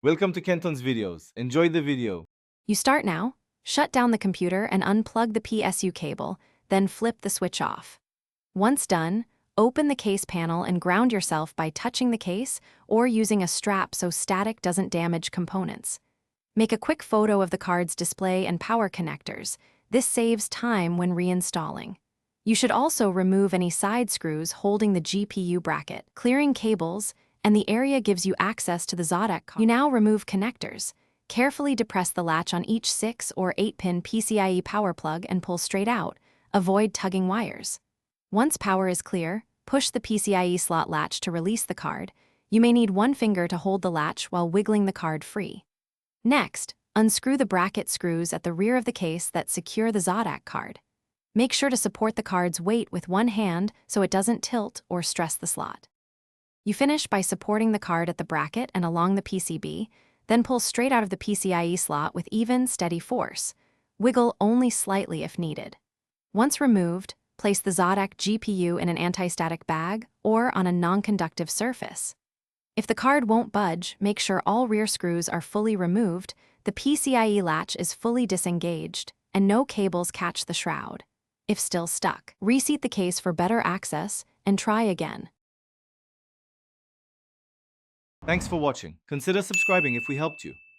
Welcome to Kenton's videos. Enjoy the video. You start now, shut down the computer and unplug the PSU cable, then flip the switch off. Once done, open the case panel and ground yourself by touching the case or using a strap so static doesn't damage components. Make a quick photo of the card's display and power connectors. This saves time when reinstalling. You should also remove any side screws holding the GPU bracket, clearing cables, and the area gives you access to the Zotac card. You now remove connectors. Carefully depress the latch on each 6 or 8-pin PCIe power plug and pull straight out. Avoid tugging wires. Once power is clear, push the PCIe slot latch to release the card. You may need one finger to hold the latch while wiggling the card free. Next, unscrew the bracket screws at the rear of the case that secure the Zotac card. Make sure to support the card's weight with one hand so it doesn't tilt or stress the slot. You finish by supporting the card at the bracket and along the PCB, then pull straight out of the PCIe slot with even, steady force. Wiggle only slightly if needed. Once removed, place the Zotac GPU in an anti-static bag or on a non-conductive surface. If the card won't budge, make sure all rear screws are fully removed, the PCIe latch is fully disengaged, and no cables catch the shroud. If still stuck, reseat the case for better access and try again. Thanks for watching. Consider subscribing if we helped you.